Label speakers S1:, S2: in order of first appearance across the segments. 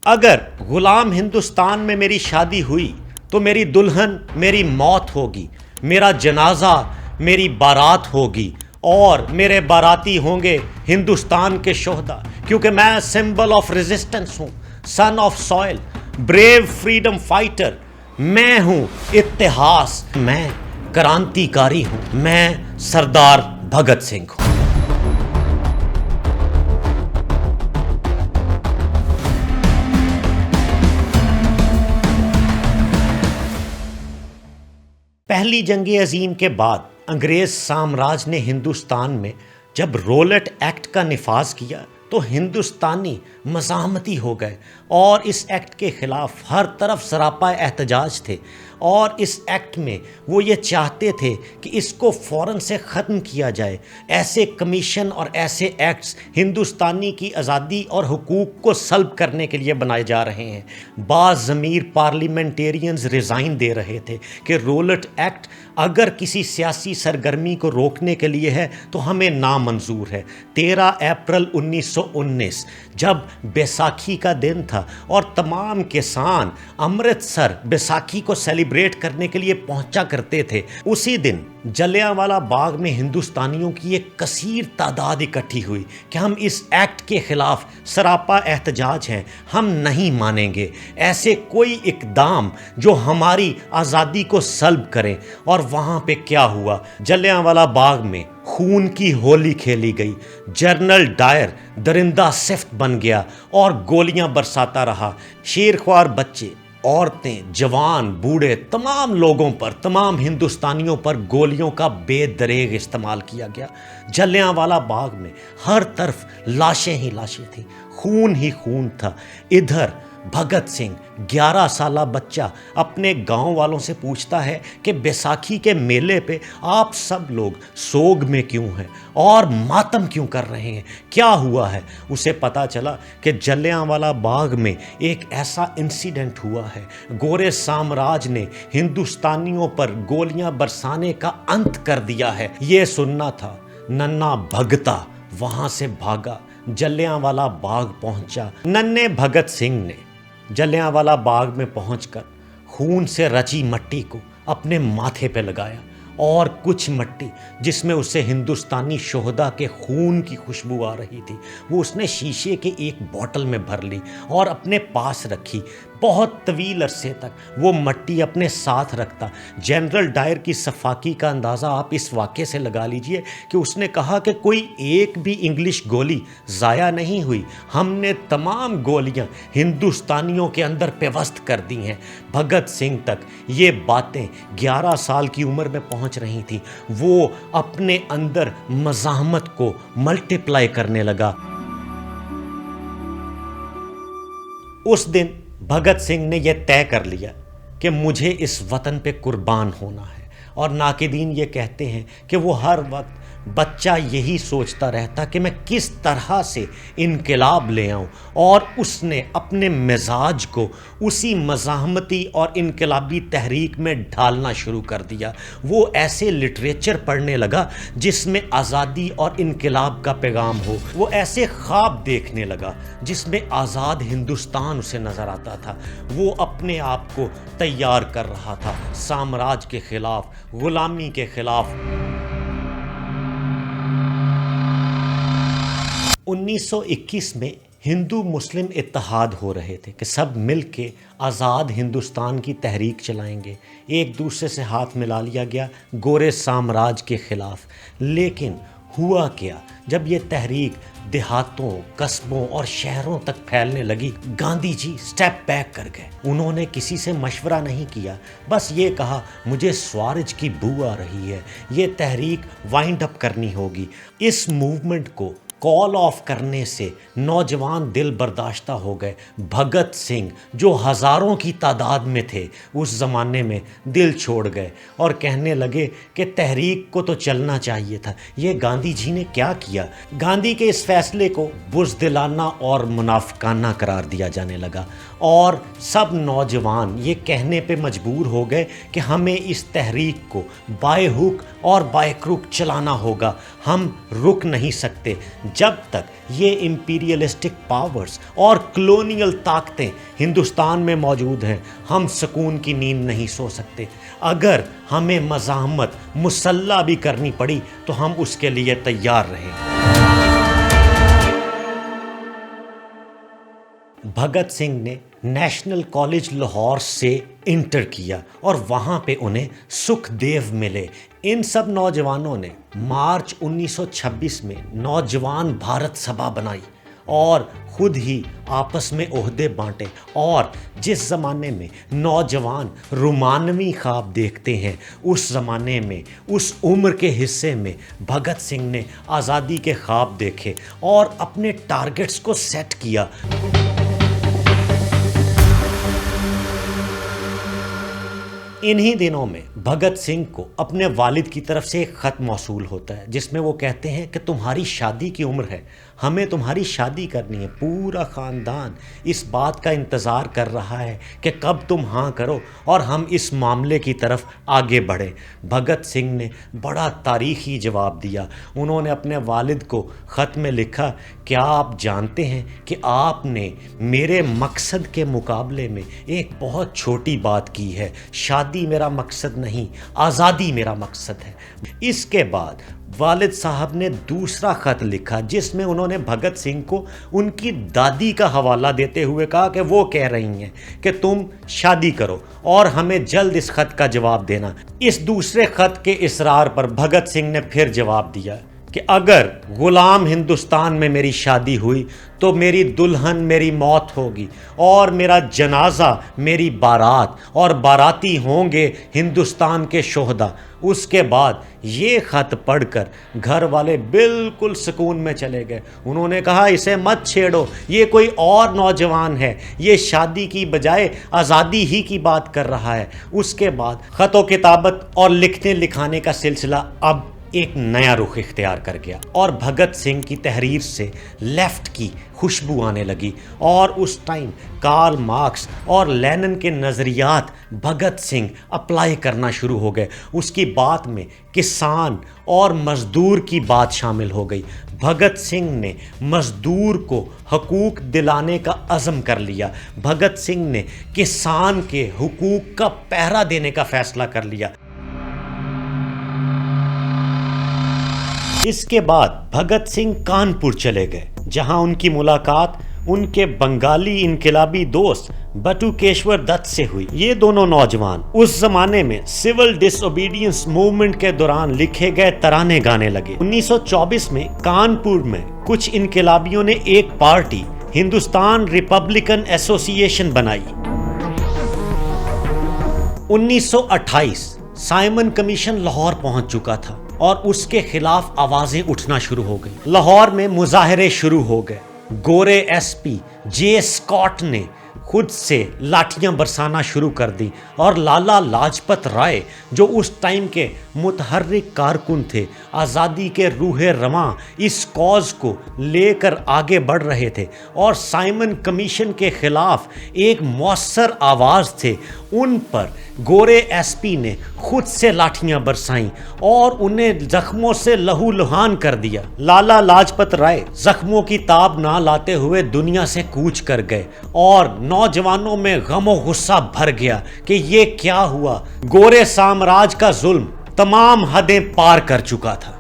S1: اگر غلام ہندوستان میں میری شادی ہوئی تو میری دلہن میری موت ہوگی، میرا جنازہ میری بارات ہوگی، اور میرے باراتی ہوں گے ہندوستان کے شہداء، کیونکہ میں سمبل آف ریزسٹنس ہوں، son of soil, brave freedom fighter, میں ہوں اتہاس، میں کرانتی کاری ہوں، میں سردار بھگت سنگھ ہوں۔ پہلی جنگ عظیم کے بعد انگریز سامراج نے ہندوستان میں جب رولٹ ایکٹ کا نفاذ کیا تو ہندوستانی مزاحمتی ہو گئے، اور اس ایکٹ کے خلاف ہر طرف سراپا احتجاج تھے، اور اس ایکٹ میں وہ یہ چاہتے تھے کہ اس کو فوراً سے ختم کیا جائے۔ ایسے کمیشن اور ایسے ایکٹس ہندوستانی کی آزادی اور حقوق کو سلب کرنے کے لیے بنائے جا رہے ہیں۔ بعض ضمیر پارلیمنٹیرینز ریزائن دے رہے تھے کہ رولٹ ایکٹ اگر کسی سیاسی سرگرمی کو روکنے کے لیے ہے تو ہمیں نامنظور ہے۔ 13 اپریل 1919 جب بیساکھی کا دن تھا اور تمام کسان امرتسر بیساکھی کو سیلیبریٹ کرنے کے لیے پہنچا کرتے تھے، اسی دن جلیانوالہ باغ میں ہندوستانیوں کی ایک کثیر تعداد اکٹھی ہوئی کہ ہم اس ایکٹ کے خلاف سراپا احتجاج ہیں، ہم نہیں مانیں گے ایسے کوئی اقدام جو ہماری آزادی کو سلب کریں۔ اور وہاں پہ کیا ہوا؟ جلیانوالہ باغ میں خون کی ہولی کھیلی گئی، جنرل ڈائر درندہ صفت بن گیا اور گولیاں برساتا رہا۔ شیرخوار بچے، عورتیں، جوان، بوڑھے، تمام لوگوں پر، تمام ہندوستانیوں پر گولیوں کا بے دریغ استعمال کیا گیا۔ جلیانوالہ باغ میں ہر طرف لاشیں ہی لاشیں تھیں، خون ہی خون تھا۔ ادھر بھگت سنگھ 11 سالہ بچہ اپنے گاؤں والوں سے پوچھتا ہے کہ بیساکھی کے میلے پہ آپ سب لوگ سوگ میں کیوں ہیں اور ماتم کیوں کر رہے ہیں، کیا ہوا ہے؟ اسے پتا چلا کہ جلیانوالہ باغ میں ایک ایسا انسیڈنٹ ہوا ہے، گورے سامراج نے ہندوستانیوں پر گولیاں برسانے کا انت کر دیا ہے۔ یہ سننا تھا، ننھا بھگتا وہاں سے بھاگا، جلیانوالہ باغ پہنچا۔ ننھے بھگت سنگھ نے جلیانوالہ باغ میں پہنچ کر خون سے رچی مٹی کو اپنے ماتھے پہ لگایا، اور کچھ مٹی جس میں اسے ہندوستانی شہداء کے خون کی خوشبو آ رہی تھی وہ اس نے شیشے کے ایک بوتل میں بھر لی اور اپنے پاس رکھی۔ بہت طویل عرصے تک وہ مٹی اپنے ساتھ رکھتا۔ جنرل ڈائر کی صفاکی کا اندازہ آپ اس واقعے سے لگا لیجئے کہ اس نے کہا کہ کوئی ایک بھی انگلش گولی ضائع نہیں ہوئی، ہم نے تمام گولیاں ہندوستانیوں کے اندر پیوست کر دی ہیں۔ بھگت سنگھ تک یہ باتیں 11 سال کی عمر میں پہنچ رہی تھیں، وہ اپنے اندر مزاحمت کو ملٹیپلائی کرنے لگا۔ اس دن بھگت سنگھ نے یہ طے کر لیا کہ مجھے اس وطن پہ قربان ہونا ہے، اور ناقدین یہ کہتے ہیں کہ وہ ہر وقت بچہ یہی سوچتا رہتا کہ میں کس طرح سے انقلاب لے آؤں، اور اس نے اپنے مزاج کو اسی مزاحمتی اور انقلابی تحریک میں ڈھالنا شروع کر دیا۔ وہ ایسے لٹریچر پڑھنے لگا جس میں آزادی اور انقلاب کا پیغام ہو، وہ ایسے خواب دیکھنے لگا جس میں آزاد ہندوستان اسے نظر آتا تھا۔ وہ اپنے آپ کو تیار کر رہا تھا سامراج کے خلاف، غلامی کے خلاف۔ 1921 میں ہندو مسلم اتحاد ہو رہے تھے کہ سب مل کے آزاد ہندوستان کی تحریک چلائیں گے، ایک دوسرے سے ہاتھ ملا لیا گیا گورے سامراج کے خلاف۔ لیکن ہوا کیا؟ جب یہ تحریک دیہاتوں، قصبوں اور شہروں تک پھیلنے لگی، گاندھی جی سٹیپ بیک کر گئے۔ انہوں نے کسی سے مشورہ نہیں کیا، بس یہ کہا مجھے سوارج کی بو آ رہی ہے، یہ تحریک وائنڈ اپ کرنی ہوگی۔ اس موومنٹ کو کال آف کرنے سے نوجوان دل برداشتہ ہو گئے۔ بھگت سنگھ جو ہزاروں کی تعداد میں تھے اس زمانے میں، دل چھوڑ گئے اور کہنے لگے کہ تحریک کو تو چلنا چاہیے تھا، یہ گاندھی جی نے کیا کیا؟ گاندھی کے اس فیصلے کو بزدلانہ اور منافقانہ قرار دیا جانے لگا، اور سب نوجوان یہ کہنے پہ مجبور ہو گئے کہ ہمیں اس تحریک کو بائے ہک اور بائے کروک چلانا ہوگا، ہم رک نہیں سکتے۔ جب تک یہ امپیریلسٹک پاورز اور کلونیل طاقتیں ہندوستان میں موجود ہیں ہم سکون کی نیند نہیں سو سکتے۔ اگر ہمیں مزاحمت مسلح بھی کرنی پڑی تو ہم اس کے لیے تیار رہیں۔ بھگت سنگھ نے نیشنل کالج لاہور سے انٹر کیا اور وہاں پہ انہیں سکھ دیو ملے۔ ان سب نوجوانوں نے مارچ 1926 میں نوجوان بھارت سبھا بنائی اور خود ہی آپس میں عہدے بانٹے، اور جس زمانے میں نوجوان رومانوی خواب دیکھتے ہیں اس زمانے میں اس عمر کے حصے میں بھگت سنگھ نے آزادی کے خواب دیکھے اور اپنے ٹارگٹس کو سیٹ کیا۔ انہی دنوں میں بھگت سنگھ کو اپنے والد کی طرف سے ایک خط موصول ہوتا ہے جس میں وہ کہتے ہیں کہ تمہاری شادی کی عمر ہے، ہمیں تمہاری شادی کرنی ہے، پورا خاندان اس بات کا انتظار کر رہا ہے کہ کب تم ہاں کرو اور ہم اس معاملے کی طرف آگے بڑھیں۔ بھگت سنگھ نے بڑا تاریخی جواب دیا۔ انہوں نے اپنے والد کو خط میں لکھا، کیا آپ جانتے ہیں کہ آپ نے میرے مقصد کے مقابلے میں ایک بہت چھوٹی بات کی ہے، شادی میرا مقصد نہیں، آزادی میرا مقصد ہے۔ اس کے بعد والد صاحب نے دوسرا خط لکھا جس میں انہوں نے بھگت سنگھ کو ان کی دادی کا حوالہ دیتے ہوئے کہا کہ وہ کہہ رہی ہیں کہ تم شادی کرو اور ہمیں جلد اس خط کا جواب دینا۔ اس دوسرے خط کے اصرار پر بھگت سنگھ نے پھر جواب دیا کہ اگر غلام ہندوستان میں میری شادی ہوئی تو میری دلہن میری موت ہوگی اور میرا جنازہ میری بارات، اور باراتی ہوں گے ہندوستان کے شہداء۔ اس کے بعد یہ خط پڑھ کر گھر والے بالکل سکون میں چلے گئے۔ انہوں نے کہا اسے مت چھیڑو، یہ کوئی اور نوجوان ہے، یہ شادی کی بجائے آزادی ہی کی بات کر رہا ہے۔ اس کے بعد خط و کتابت اور لکھنے لکھانے کا سلسلہ اب ایک نیا رخ اختیار کر گیا اور بھگت سنگھ کی تحریر سے لیفٹ کی خوشبو آنے لگی، اور اس ٹائم کارل مارکس اور لینن کے نظریات بھگت سنگھ اپلائی کرنا شروع ہو گئے۔ اس کی بات میں کسان اور مزدور کی بات شامل ہو گئی۔ بھگت سنگھ نے مزدور کو حقوق دلانے کا عزم کر لیا۔ بھگت سنگھ نے کسان کے حقوق کا پہرا دینے کا فیصلہ کر لیا۔ اس کے بعد بھگت سنگھ کانپور چلے گئے جہاں ان کی ملاقات ان کے بنگالی انقلابی دوست بٹوکیشور دت سے ہوئی۔ یہ دونوں نوجوان اس زمانے میں سول ڈس اوبیڈینس موومنٹ کے دوران لکھے گئے ترانے گانے لگے۔ 1924 میں کانپور میں کچھ انقلابیوں نے ایک پارٹی ہندوستان ریپبلکن ایسوسی ایشن بنائی۔ 1928 سائمن کمیشن لاہور پہنچ چکا تھا اور اس کے خلاف آوازیں اٹھنا شروع ہو گئی۔ لاہور میں مظاہرے شروع ہو گئے۔ گورے ایس پی جے اسکاٹ نے خود سے لاٹھیاں برسانا شروع کر دی، اور لالا لاجپت رائے جو اس ٹائم کے متحرک کارکن تھے، آزادی کے روح رواں اس کاز کو لے کر آگے بڑھ رہے تھے اور سائمن کمیشن کے خلاف ایک مؤثر آواز تھے، ان پر گورے ایس پی نے خود سے لاٹھیاں برسائیں اور انہیں زخموں سے لہو لہان کر دیا۔ لالا لاجپت رائے زخموں کی تاب نہ لاتے ہوئے دنیا سے کوچ کر گئے اور نوجوانوں میں غم و غصہ بھر گیا کہ یہ کیا ہوا۔ گورے سامراج کا ظلم تمام حدیں پار کر چکا تھا۔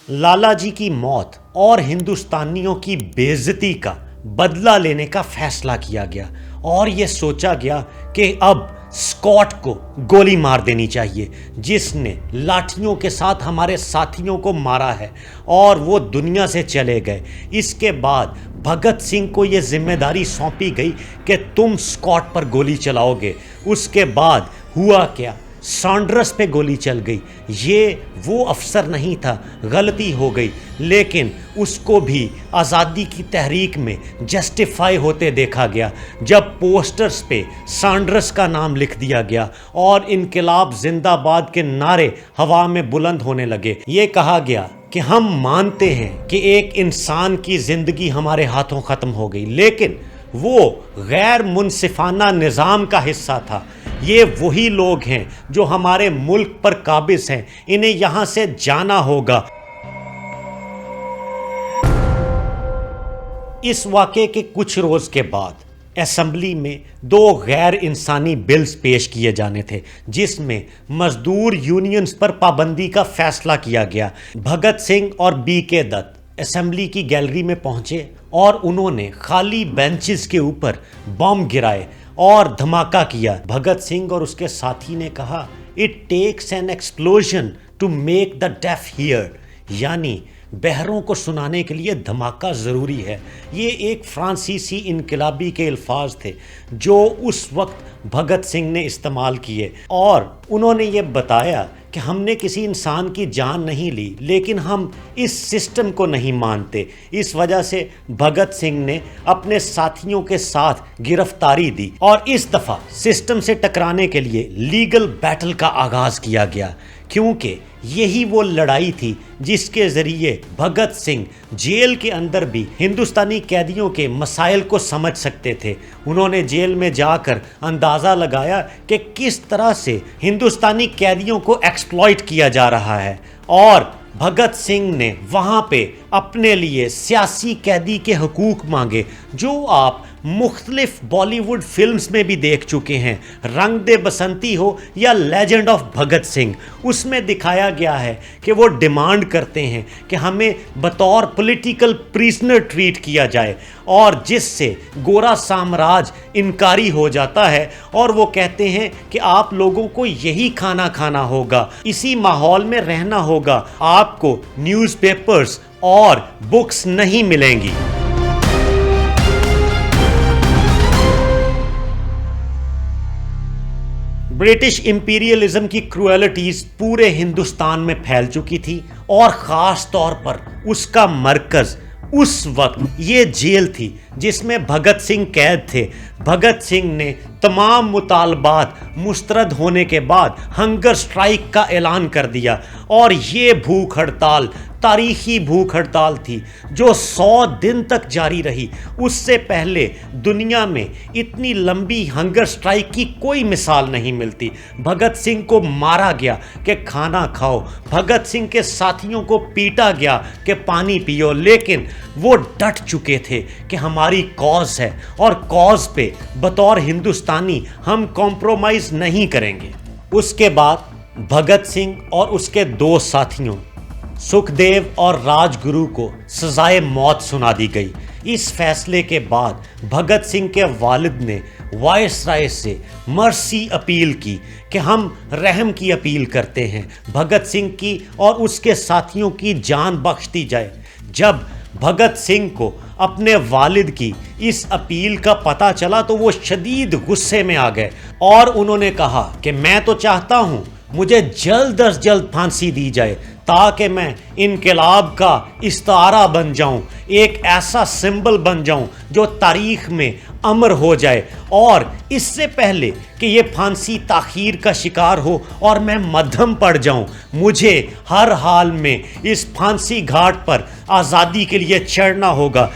S1: لالا جی کی موت اور ہندوستانیوں کی بے عزتی کا بدلہ لینے کا فیصلہ کیا گیا اور یہ سوچا گیا کہ اب اسکاٹ کو گولی مار دینی چاہیے جس نے لاٹھیوں کے ساتھ ہمارے ساتھیوں کو مارا ہے، اور وہ دنیا سے چلے گئے۔ اس کے بعد بھگت سنگھ کو یہ ذمہ داری سونپی گئی کہ تم اسکاٹ پر گولی چلاؤ گے۔ اس کے بعد ہوا کیا، سانڈرس پہ گولی چل گئی۔ یہ وہ افسر نہیں تھا، غلطی ہو گئی، لیکن اس کو بھی آزادی کی تحریک میں جسٹیفائی ہوتے دیکھا گیا جب پوسٹرز پہ سانڈرس کا نام لکھ دیا گیا اور انقلاب زندہ باد کے نعرے ہوا میں بلند ہونے لگے۔ یہ کہا گیا کہ ہم مانتے ہیں کہ ایک انسان کی زندگی ہمارے ہاتھوں ختم ہو گئی، لیکن وہ غیر منصفانہ نظام کا حصہ تھا۔ یہ وہی لوگ ہیں جو ہمارے ملک پر قابض ہیں، انہیں یہاں سے جانا ہوگا۔ اس واقعے کے کچھ روز کے بعد اسمبلی میں 2 غیر انسانی بلز پیش کیے جانے تھے، جس میں مزدور یونینز پر پابندی کا فیصلہ کیا گیا۔ بھگت سنگھ اور بی کے دت اسمبلی کی گیلری میں پہنچے اور انہوں نے خالی بینچز کے اوپر بم گرائے اور دھماکہ کیا۔ بھگت سنگھ اور اس کے ساتھی نے کہا "It takes an explosion to make the deaf hear"، یعنی بہروں کو سنانے کے لیے دھماکہ ضروری ہے۔ یہ ایک فرانسیسی انقلابی کے الفاظ تھے جو اس وقت بھگت سنگھ نے استعمال کیے، اور انہوں نے یہ بتایا کہ ہم نے کسی انسان کی جان نہیں لی، لیکن ہم اس سسٹم کو نہیں مانتے۔ اس وجہ سے بھگت سنگھ نے اپنے ساتھیوں کے ساتھ گرفتاری دی اور اس دفعہ سسٹم سے ٹکرانے کے لیے لیگل بیٹل کا آغاز کیا گیا، کیونکہ یہی وہ لڑائی تھی جس کے ذریعے بھگت سنگھ جیل کے اندر بھی ہندوستانی قیدیوں کے مسائل کو سمجھ سکتے تھے۔ انہوں نے جیل میں جا کر اندازہ لگایا کہ کس طرح سے ہندوستانی قیدیوں کو ایکسپلائٹ کیا جا رہا ہے، اور بھگت سنگھ نے وہاں پہ اپنے لیے سیاسی قیدی کے حقوق مانگے، جو آپ مختلف بالی ووڈ فلمز میں بھی دیکھ چکے ہیں۔ رنگ دے بسنتی ہو یا لیجنڈ آف بھگت سنگھ، اس میں دکھایا گیا ہے کہ وہ ڈیمانڈ کرتے ہیں کہ ہمیں بطور پولیٹیکل پریزنر ٹریٹ کیا جائے، اور جس سے گورا سامراج انکاری ہو جاتا ہے، اور وہ کہتے ہیں کہ آپ لوگوں کو یہی کھانا کھانا ہوگا، اسی ماحول میں رہنا ہوگا، آپ کو نیوز پیپرز اور بکس نہیں ملیں گی۔ برٹش امپیریلزم کی کروئلٹیز پورے ہندوستان میں پھیل چکی تھی، اور خاص طور پر اس کا مرکز اس وقت یہ جیل تھی جس میں بھگت سنگھ قید تھے۔ بھگت سنگھ نے تمام مطالبات مسترد ہونے کے بعد ہنگر سٹرائک کا اعلان کر دیا، اور یہ بھوک ہڑتال تاریخی بھوک ہڑتال تھی جو 100 دن تک جاری رہی۔ اس سے پہلے دنیا میں اتنی لمبی ہنگر سٹرائک کی کوئی مثال نہیں ملتی۔ بھگت سنگھ کو مارا گیا کہ کھانا کھاؤ، بھگت سنگھ کے ساتھیوں کو پیٹا گیا کہ پانی پیو، لیکن وہ ڈٹ چکے تھے کہ ہماری کاز ہے، اور کاز پہ بطور ہندوستانی ہم کمپرومائز نہیں کریں گے۔ اس کے بعد بھگت سنگھ اور اس کے 2 ساتھیوں سکھ دیو اور راج گرو کو سزائے موت سنا دی گئی۔ اس فیصلے کے بعد بھگت سنگھ کے والد نے وائس رائے سے مرسی اپیل کی کہ ہم رحم کی اپیل کرتے ہیں، بھگت سنگھ کی اور اس کے ساتھیوں کی جان بخش دی جائے۔ جب بھگت سنگھ کو اپنے والد کی اس اپیل کا پتہ چلا تو وہ شدید غصے میں آ گئے، اور انہوں نے کہا کہ میں تو چاہتا ہوں مجھے جلد از جلد پھانسی دی جائے، تاکہ میں انقلاب کا استعارہ بن جاؤں، ایک ایسا سمبل بن جاؤں جو تاریخ میں امر ہو جائے، اور اس سے پہلے کہ یہ پھانسی تاخیر کا شکار ہو اور میں مدھم پڑ جاؤں، مجھے ہر حال میں اس پھانسی گھاٹ پر آزادی کے لیے چڑھنا ہوگا۔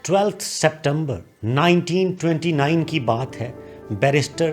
S1: 12 سپٹمبر 1929 کی بات ہے۔ بیرسٹر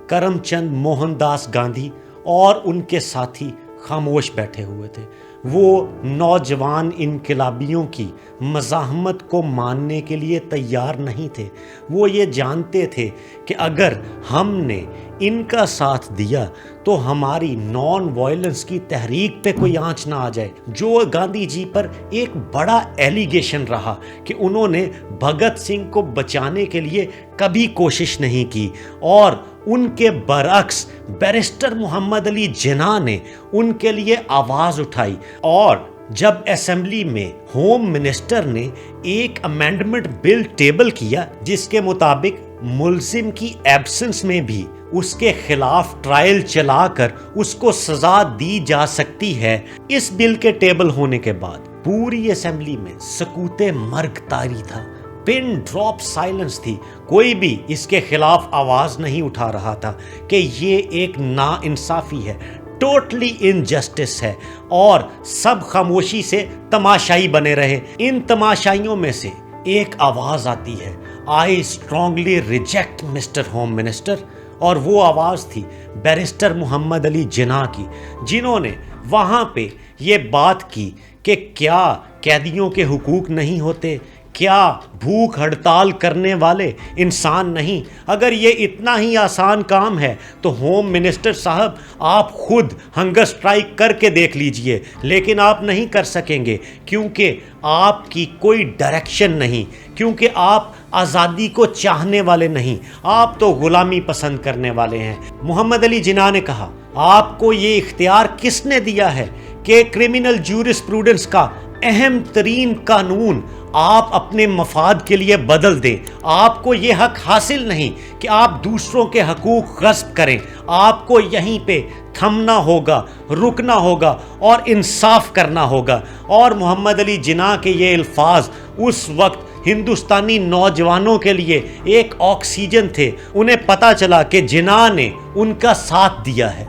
S1: کرم چند موہن داس گاندھی اور ان کے ساتھی خاموش بیٹھے ہوئے تھے۔ وہ نوجوان انقلابیوں کی مزاحمت کو ماننے کے لیے تیار نہیں تھے۔ وہ یہ جانتے تھے کہ اگر ہم نے ان کا ساتھ دیا تو ہماری نان وائلنس کی تحریک پہ کوئی آنچ نہ آ جائے، جو گاندھی جی پر ایک بڑا ایلیگیشن رہا کہ انہوں نے بھگت سنگھ کو بچانے کے لیے کبھی کوشش نہیں کی، اور ان کے برعکس بیرسٹر محمد علی جناح نے ان کے لیے آواز اٹھائی۔ اور جب اسمبلی میں ہوم منسٹر نے ایک امینڈمنٹ بل ٹیبل کیا جس کے مطابق ملزم کی ایبسنس میں بھی اس کے خلاف ٹرائل چلا کر اس کو سزا دی جا سکتی ہے، اس بل کے ٹیبل ہونے کے بعد پوری اسمبلی میں سکوت مرگ طاری تھا، پن ڈراپ سائلنس تھی۔ کوئی بھی اس کے خلاف آواز نہیں اٹھا رہا تھا کہ یہ ایک نا انصافی ہے۔ ٹوٹلی انجسٹس ہے اور سب خاموشی سے تماشائی بنے رہے۔ ان تماشائیوں میں سے ایک آواز آتی ہے، I strongly reject mister home minister, اور وہ آواز تھی بیرسٹر محمد علی جناح کی، جنہوں نے وہاں پہ یہ بات کی کہ کیا قیدیوں کے حقوق نہیں ہوتے، کیا بھوک ہڑتال کرنے والے انسان نہیں؟ اگر یہ اتنا ہی آسان کام ہے تو ہوم منسٹر صاحب آپ خود ہنگر سٹرائک کر کے دیکھ لیجئے، لیکن آپ نہیں کر سکیں گے کیونکہ آپ کی کوئی ڈائریکشن نہیں، کیونکہ آپ آزادی کو چاہنے والے نہیں، آپ تو غلامی پسند کرنے والے ہیں۔ محمد علی جناح نے کہا، آپ کو یہ اختیار کس نے دیا ہے کہ کرمنل جورسپروڈنس کا اہم ترین قانون آپ اپنے مفاد کے لیے بدل دیں؟ آپ کو یہ حق حاصل نہیں کہ آپ دوسروں کے حقوق غصب کریں، آپ کو یہیں پہ تھمنا ہوگا، رکنا ہوگا اور انصاف کرنا ہوگا۔ اور محمد علی جناح کے یہ الفاظ اس وقت ہندوستانی نوجوانوں کے لیے ایک آکسیجن تھے، انہیں پتا چلا کہ جناح نے ان کا ساتھ دیا ہے۔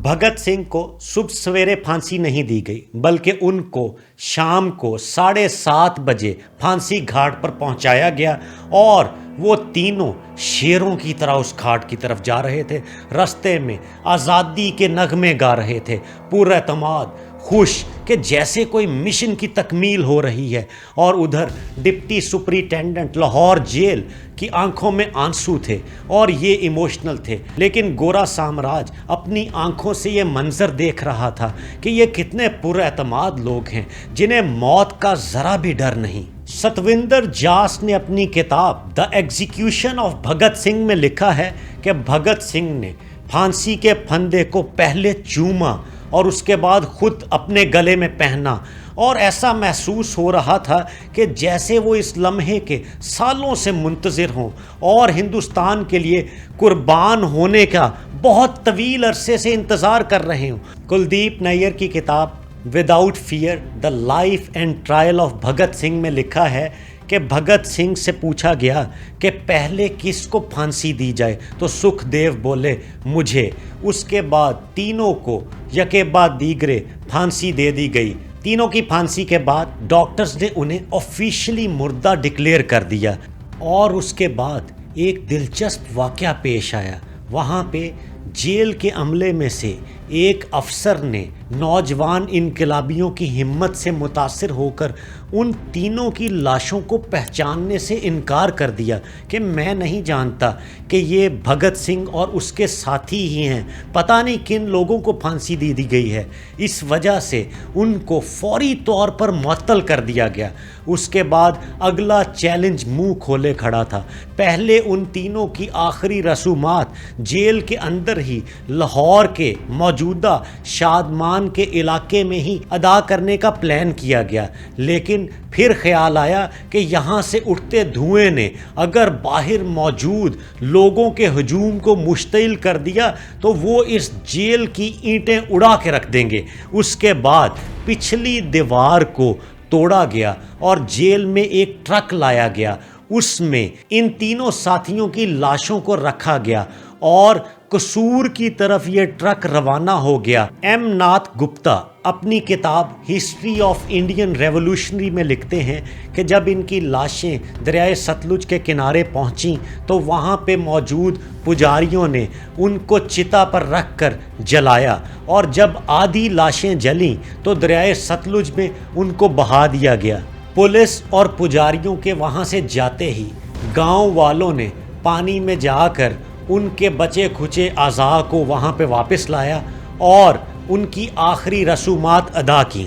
S1: بھگت سنگھ کو صبح سویرے پھانسی نہیں دی گئی، بلکہ ان کو شام کو 7:30 بجے پھانسی گھاٹ پر پہنچایا گیا، اور وہ تینوں شیروں کی طرح اس گھاٹ کی طرف جا رہے تھے، رستے میں آزادی کے نغمے گا رہے تھے، پراعتماد، خوش کہ جیسے کوئی مشن کی تکمیل ہو رہی ہے۔ اور ادھر ڈپٹی سپرنٹینڈنٹ لاہور جیل کی آنکھوں میں آنسو تھے اور یہ ایموشنل تھے، لیکن گورا سامراج اپنی آنکھوں سے یہ منظر دیکھ رہا تھا کہ یہ کتنے پراعتماد لوگ ہیں جنہیں موت کا ذرا بھی ڈر نہیں۔ ستوندر جاس نے اپنی کتاب the execution of Bhagat Singh میں لکھا ہے کہ بھگت سنگھ نے پھانسی کے پھندے کو پہلے چوما اور اس کے بعد خود اپنے گلے میں پہنا، اور ایسا محسوس ہو رہا تھا کہ جیسے وہ اس لمحے کے سالوں سے منتظر ہوں اور ہندوستان کے لیے قربان ہونے کا بہت طویل عرصے سے انتظار کر رہے ہوں۔ کلدیپ نیر کی کتاب without fear the life and trial of Bhagat Singh میں لکھا ہے کہ بھگت سنگھ سے پوچھا گیا کہ پہلے کس کو پھانسی دی جائے تو سکھ دیو بولے مجھے، اس کے بعد تینوں کو یکے بعد دیگرے پھانسی دے دی گئی۔ تینوں کی پھانسی کے بعد ڈاکٹرز نے انہیں آفیشلی مردہ ڈکلیئر کر دیا، اور اس کے بعد ایک دلچسپ واقعہ پیش آیا۔ وہاں پہ جیل کے عملے میں سے ایک افسر نے نوجوان انقلابیوں کی ہمت سے متاثر ہو کر ان تینوں کی لاشوں کو پہچاننے سے انکار کر دیا کہ میں نہیں جانتا کہ یہ بھگت سنگھ اور اس کے ساتھی ہی ہیں، پتہ نہیں کن لوگوں کو پھانسی دی گئی ہے۔ اس وجہ سے ان کو فوری طور پر معطل کر دیا گیا۔ اس کے بعد اگلا چیلنج منہ کھولے کھڑا تھا۔ پہلے ان تینوں کی آخری رسومات جیل کے اندر ہی لاہور کے موجودہ شادمان کے علاقے میں ہی ادا کرنے کا پلان کیا گیا، لیکن پھر خیال آیا کہ یہاں سے اٹھتے دھوئیں نے اگر باہر موجود لوگوں کے ہجوم کو مشتعل کر دیا تو وہ اس جیل کی اینٹیں اڑا کے رکھ دیں گے۔ اس کے بعد پچھلی دیوار کو توڑا گیا اور جیل میں ایک ٹرک لایا گیا، اس میں ان تینوں ساتھیوں کی لاشوں کو رکھا گیا اور قصور کی طرف یہ ٹرک روانہ ہو گیا۔ ایم ناتھ گپتا اپنی کتاب ہسٹری آف انڈین ریولوشنری میں لکھتے ہیں کہ جب ان کی لاشیں دریائے ستلج کے کنارے پہنچیں تو وہاں پہ موجود پجاریوں نے ان کو چتا پر رکھ کر جلایا، اور جب آدھی لاشیں جلیں تو دریائے ستلج میں ان کو بہا دیا گیا۔ پولیس اور پجاریوں کے وہاں سے جاتے ہی گاؤں والوں نے پانی میں جا کر ان کے بچے کھچے اعضاء کو وہاں پہ واپس لایا اور ان کی آخری رسومات ادا کی۔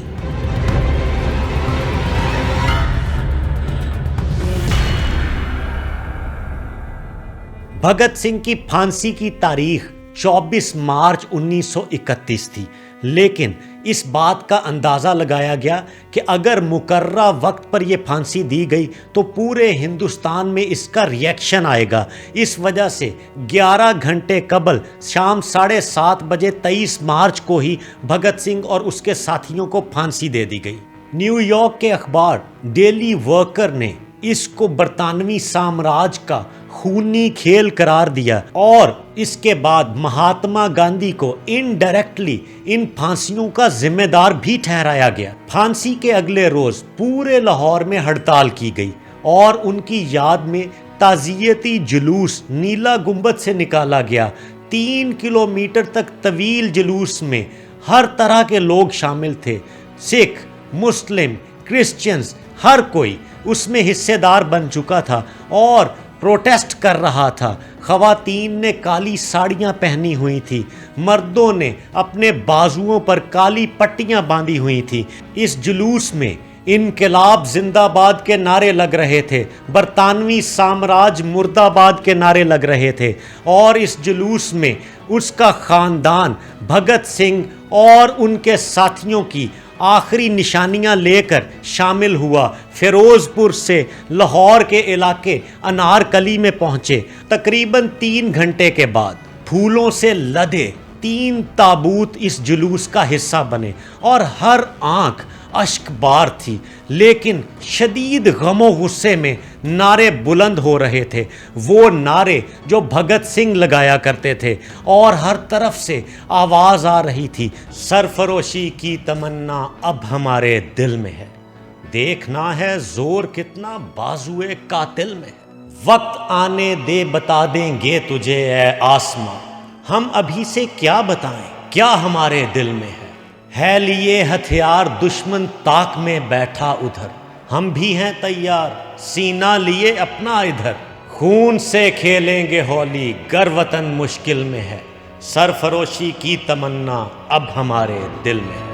S1: بھگت سنگھ کی پھانسی کی تاریخ 24 مارچ 1931 تھی، لیکن اس بات کا اندازہ لگایا گیا کہ اگر مقررہ وقت پر یہ پھانسی دی گئی تو پورے ہندوستان میں اس کا ریئیکشن آئے گا۔ اس وجہ سے 11 گھنٹے قبل شام 7:30 بجے 23 مارچ کو ہی بھگت سنگھ اور اس کے ساتھیوں کو پھانسی دے دی گئی۔ نیو یارک کے اخبار ڈیلی ورکر نے اس کو برطانوی سامراج کا خونی کھیل قرار دیا، اور اس کے بعد مہاتما گاندھی کو انڈائریکٹلی ان پھانسیوں کا ذمہ دار بھی ٹھہرایا گیا۔ پھانسی کے اگلے روز پورے لاہور میں ہڑتال کی گئی اور ان کی یاد میں تعزیتی جلوس نیلا گنبد سے نکالا گیا۔ 3 کلومیٹر تک طویل جلوس میں ہر طرح کے لوگ شامل تھے، سکھ، مسلم، کرسچنز، ہر کوئی اس میں حصے دار بن چکا تھا اور پروٹیسٹ کر رہا تھا۔ خواتین نے کالی ساڑیاں پہنی ہوئی تھی، مردوں نے اپنے بازوؤں پر کالی پٹیاں باندھی ہوئی تھی۔ اس جلوس میں انقلاب زندہ باد کے نعرے لگ رہے تھے، برطانوی سامراج مرد آباد کے نعرے لگ رہے تھے، اور اس جلوس میں اس کا خاندان بھگت سنگھ اور ان کے ساتھیوں کی آخری نشانیاں لے کر شامل ہوا۔ فیروز پور سے لاہور کے علاقے انارکلی میں پہنچے۔ تقریباً 3 گھنٹے کے بعد پھولوں سے لدے 3 تابوت اس جلوس کا حصہ بنے اور ہر آنکھ اشک بار تھی، لیکن شدید غم و غصے میں نعرے بلند ہو رہے تھے، وہ نعرے جو بھگت سنگھ لگایا کرتے تھے، اور ہر طرف سے آواز آ رہی تھی، سرفروشی کی تمنا اب ہمارے دل میں ہے، دیکھنا ہے زور کتنا بازوئے قاتل میں ہے، وقت آنے دے بتا دیں گے تجھے اے آسماں، ہم ابھی سے کیا بتائیں کیا ہمارے دل میں ہے لیے ہتھیار دشمن طاق میں بیٹھا ادھر، ہم بھی ہیں تیار سینہ لیے اپنا ادھر، خون سے کھیلیں گے ہولی گر وطن مشکل میں ہے، سرفروشی کی تمنا اب ہمارے دل میں ہے۔